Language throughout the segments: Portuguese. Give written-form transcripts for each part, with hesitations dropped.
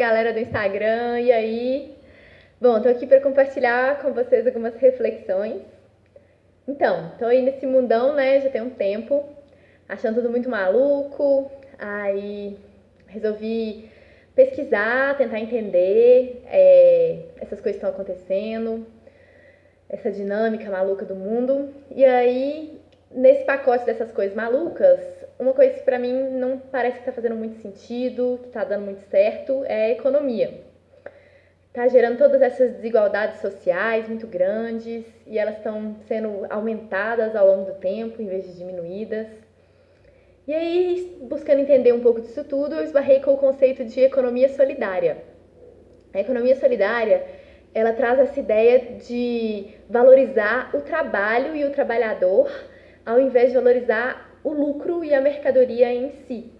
galera do Instagram, e aí? Bom, tô aqui para compartilhar com vocês algumas reflexões. Então, tô aí nesse mundão, né, já tem um tempo, achando tudo muito maluco, aí resolvi pesquisar, tentar entender essas coisas que estão acontecendo, essa dinâmica maluca do mundo. E aí, nesse pacote dessas coisas malucas, uma coisa que pra mim não parece que tá fazendo muito sentido, que tá dando muito certo, é a economia. Tá gerando todas essas desigualdades sociais muito grandes e elas estão sendo aumentadas ao longo do tempo em vez de diminuídas. E aí, buscando entender um pouco disso tudo, eu esbarrei com o conceito de economia solidária. A economia solidária, ela traz essa ideia de valorizar o trabalho e o trabalhador, ao invés de valorizar o lucro e a mercadoria em si.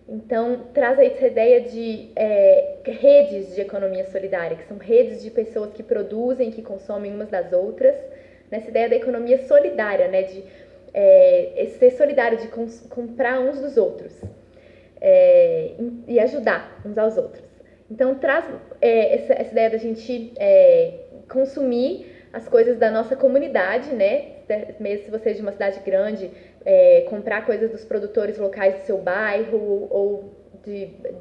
Então, traz aí essa ideia de redes de economia solidária, que são redes de pessoas que produzem, que consomem umas das outras, nessa ideia da economia solidária, né, de ser solidário, de comprar uns dos outros e ajudar uns aos outros. Então, traz essa ideia da gente consumir as coisas da nossa comunidade, né? Mesmo se você é de uma cidade grande, comprar coisas dos produtores locais do seu bairro ou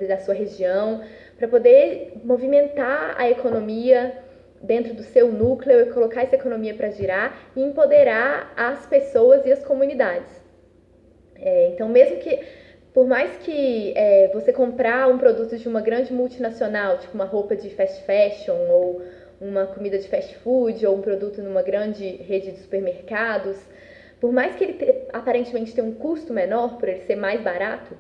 da sua região, para poder movimentar a economia dentro do seu núcleo e colocar essa economia para girar e empoderar as pessoas e as comunidades. Então, mesmo que, por mais que você comprar um produto de uma grande multinacional, tipo uma roupa de fast fashion ou uma comida de fast food ou um produto numa grande rede de supermercados, por mais que ele aparentemente tenha um custo menor, por ele ser mais barato,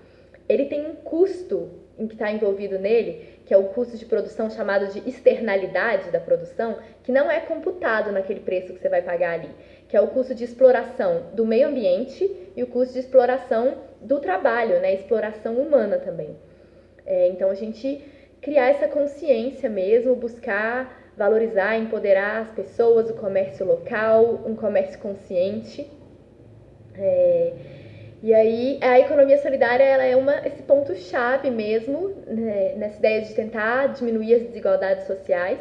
ele tem um custo em que está envolvido nele, que é o custo de produção chamado de externalidade da produção, que não é computado naquele preço que você vai pagar ali, que é o custo de exploração do meio ambiente e o custo de exploração do trabalho, né? Exploração humana também. Então, a gente criar essa consciência mesmo, buscar valorizar, empoderar as pessoas, o comércio local, um comércio consciente. E aí, a economia solidária ela é esse ponto-chave mesmo, né, nessa ideia de tentar diminuir as desigualdades sociais,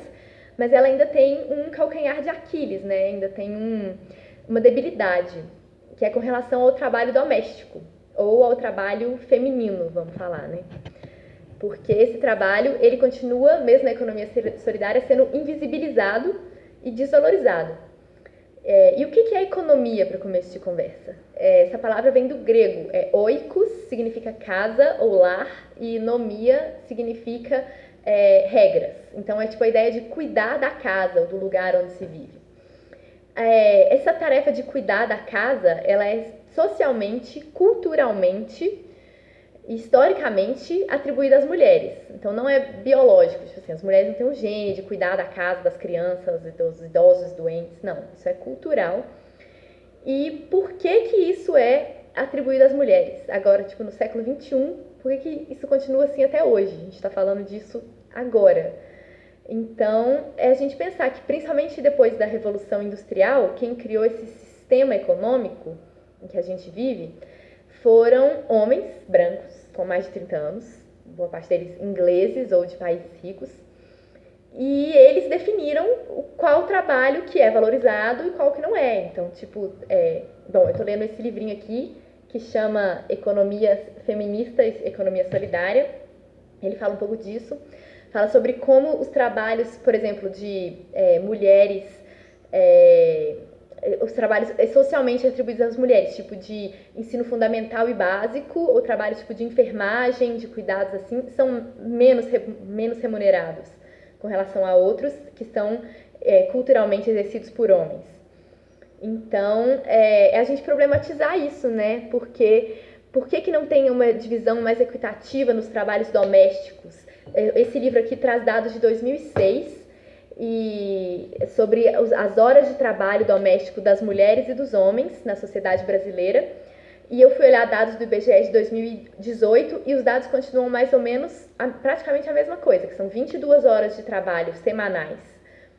mas ela ainda tem um calcanhar de Aquiles, né? Ainda tem uma debilidade, que é com relação ao trabalho doméstico, ou ao trabalho feminino, vamos falar, né? Porque esse trabalho, ele continua, mesmo na economia solidária, sendo invisibilizado e desvalorizado. E o que é economia para começo de conversa? Essa palavra vem do grego. Oikos significa casa ou lar e nomia significa regras. Então é tipo a ideia de cuidar da casa ou do lugar onde se vive. Essa tarefa de cuidar da casa, ela é socialmente, culturalmente, historicamente atribuída às mulheres. Então não é biológico, tipo assim, as mulheres não têm um gene de cuidar da casa, das crianças, dos idosos, doentes, não. Isso é cultural. E por que isso é atribuído às mulheres? Agora, tipo, no século XXI, por que isso continua assim até hoje? A gente está falando disso agora. Então, a gente pensar que, principalmente depois da Revolução Industrial, quem criou esse sistema econômico em que a gente vive foram homens brancos, com mais de 30 anos, boa parte deles ingleses ou de países ricos, e eles definiram qual trabalho que é valorizado e qual que não é. Então, tipo, bom, eu tô lendo esse livrinho aqui, que chama Economia Feminista e Economia Solidária. Ele fala um pouco disso. Fala sobre como os trabalhos, por exemplo, de mulheres, os trabalhos socialmente atribuídos às mulheres, tipo de ensino fundamental e básico, ou trabalhos tipo de enfermagem, de cuidados assim, são menos remunerados com relação a outros que são culturalmente exercidos por homens. Então, a gente problematizar isso, né? Porque por que não tem uma divisão mais equitativa nos trabalhos domésticos? Esse livro aqui traz dados de 2006 e sobre as horas de trabalho doméstico das mulheres e dos homens na sociedade brasileira. E eu fui olhar dados do IBGE de 2018 e os dados continuam mais ou menos praticamente a mesma coisa, que são 22 horas de trabalho semanais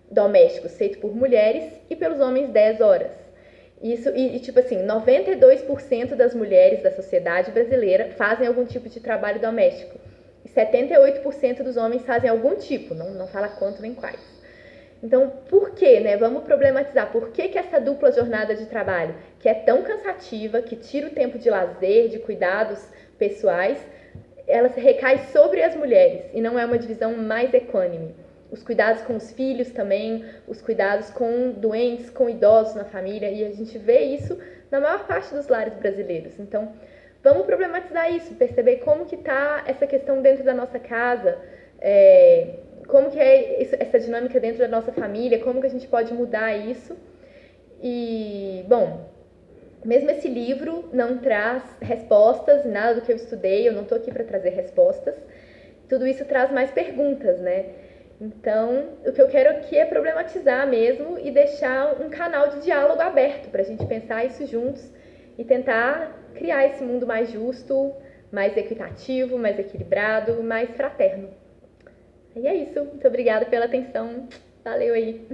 domésticos feitos por mulheres e pelos homens 10 horas. Isso, tipo assim, 92% das mulheres da sociedade brasileira fazem algum tipo de trabalho doméstico. e 78% dos homens fazem algum tipo, não fala quanto nem quais. Então, por quê, né? Vamos problematizar. Por que essa dupla jornada de trabalho, que é tão cansativa, que tira o tempo de lazer, de cuidados pessoais, ela se recai sobre as mulheres e não é uma divisão mais equânime? Os cuidados com os filhos também, os cuidados com doentes, com idosos na família, e a gente vê isso na maior parte dos lares brasileiros. Então, vamos problematizar isso, perceber como que está essa questão dentro da nossa casa, como que é essa dinâmica dentro da nossa família, como que a gente pode mudar isso. E, bom, mesmo esse livro não traz respostas, nada do que eu estudei, eu não estou aqui para trazer respostas, tudo isso traz mais perguntas, né? Então, o que eu quero aqui é problematizar mesmo e deixar um canal de diálogo aberto para a gente pensar isso juntos e tentar criar esse mundo mais justo, mais equitativo, mais equilibrado, mais fraterno. E é isso. Muito obrigada pela atenção. Valeu aí.